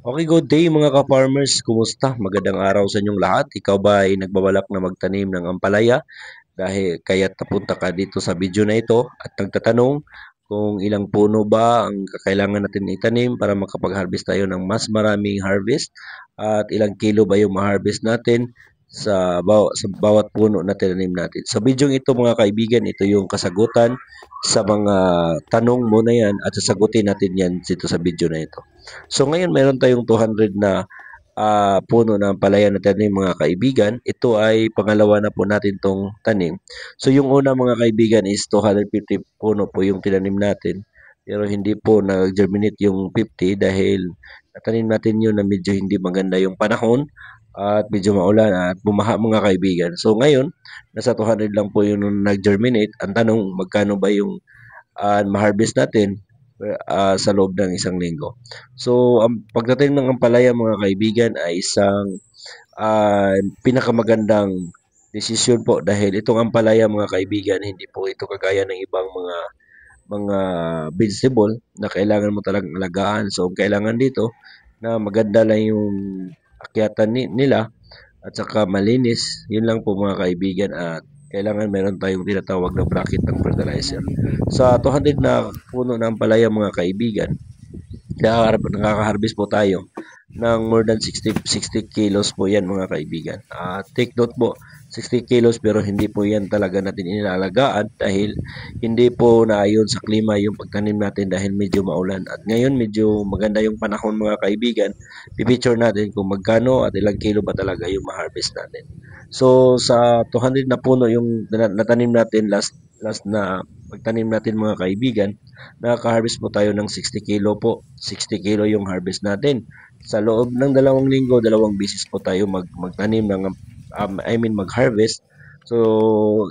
Okay, good day mga ka-farmers. Kumusta? Magandang araw sa inyong lahat. Ikaw ba ay nagbabalak na magtanim ng ampalaya? Dahil kaya't napunta ka dito sa video na ito at nagtatanong kung ilang puno ba ang kakailangan natin itanim para makapag-harvest tayo ng mas maraming harvest at ilang kilo ba yung ma-harvest natin sa bawat puno na tinanim natin. Sa video ito mga kaibigan, ito yung kasagutan sa mga tanong mo na yan at sasagutin natin yan dito sa video na ito. So ngayon meron tayong 200 na puno ng palaya na tanim mga kaibigan. Ito ay pangalawa na po natin tong tanim. So yung una mga kaibigan is 250 puno po yung tinanim natin. Pero hindi po nag-germinate yung 50 dahil natanim natin yun na medyo hindi maganda yung panahon at medyo maulan at bumaha mga kaibigan. So ngayon, nasa 200 lang po yung nag-germinate. Ang tanong, magkano ba yung ma-harvest natin sa loob ng isang linggo. So, ang pagdating ng ampalaya mga kaibigan ay isang pinakamagandang desisyon po dahil itong ampalaya mga kaibigan, hindi po ito kagaya ng ibang mga vegetable na kailangan mo talagang alagaan. So, ang kailangan dito na maganda lang yung akyatan nila at saka malinis. Yun lang po mga kaibigan at kailangan meron tayong tinatawag na bracket ng fertilizer. Sa 200 na puno ng palaya mga kaibigan, nakaka-harvest po tayo ng more than 60 kilos po yan mga kaibigan. Take note po, 60 kilos pero hindi po yan talaga natin inilalagaan dahil hindi po naayon sa klima yung pagtanim natin dahil medyo maulan. At ngayon medyo maganda yung panahon mga kaibigan, pipicture natin kung magkano at ilang kilo ba talaga yung ma-harvest natin. So sa 200 na puno yung natanim natin last na pagtanim natin mga kaibigan, nakaka-harvest po tayo ng 60 kilo po. 60 kilo yung harvest natin. Sa loob ng 2 linggo, 2 beses po tayo magtanim ng mag-harvest. So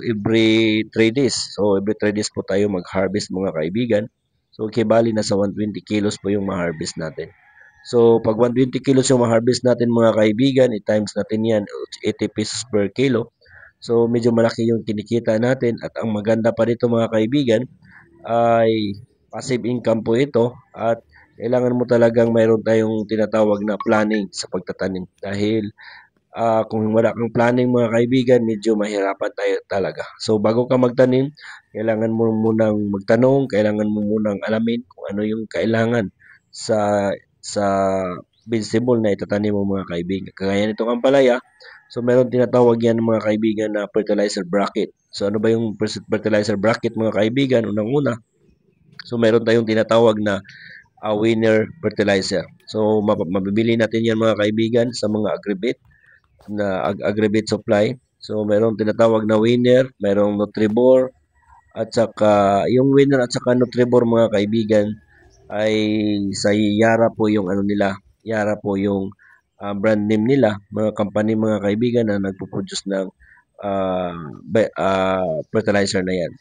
every 3 days. So every 3 days po tayo mag-harvest mga kaibigan. So kibali na sa 120 kilos po yung ma-harvest natin. So pag 120 kilos yung ma-harvest natin mga kaibigan, i-times natin yan 80 pesos per kilo. So medyo malaki yung kinikita natin at ang maganda pa dito mga kaibigan ay passive income po ito at kailangan mo talagang mayroon tayong tinatawag na planning sa pagtatanim dahil kung wala kang planning mga kaibigan, medyo mahirapan tayo talaga. So bago ka magtanim, kailangan mo munang magtanong, kailangan mo munang alamin kung ano yung kailangan sa vegetable na itatanim mo mga kaibigan. Kagaya nitong ampalaya, so meron tinatawag yan mga kaibigan na fertilizer bracket. So ano ba yung fertilizer bracket mga kaibigan? Unang-una, so meron tayong tinatawag na winner fertilizer. So mabibili natin yan mga kaibigan sa mga aggregate supply. So meron tinatawag na winner, merong Nutribor at saka yung winner at saka Nutribor mga kaibigan ay sa Yara po yung ano nila. Yara po yung brand name nila, mga company mga kaibigan na nagpo-produce ng fertilizer na yan.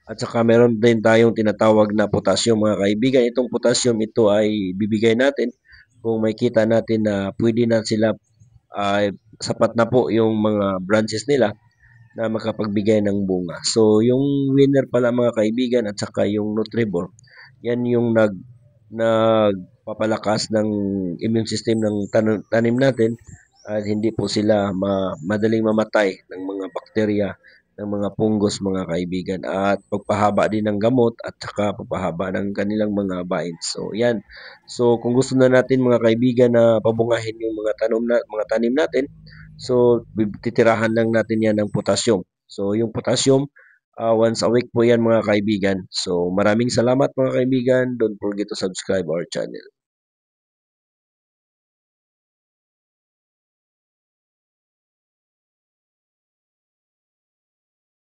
At saka meron din tayong tinatawag na potassium mga kaibigan. Itong potassium ito ay bibigay natin kung may kita natin na pwede na sila sapat na po yung mga branches nila na makapagbigay ng bunga. So yung winner pala mga kaibigan at saka yung Nutribor, yan yung nagpapalakas ng immune system ng tanim natin at hindi po sila madaling mamatay ng mga bakterya ng mga punggos mga kaibigan at pagpahaba din ng gamot at saka pagpahaba ng kanilang mga vines. So yan. So kung gusto na natin mga kaibigan na pabungahin yung mga tanim natin, so titirahan lang natin yan ng potassium. So yung potassium once a week po yan mga kaibigan. So maraming salamat mga kaibigan. Don't forget to subscribe our channel.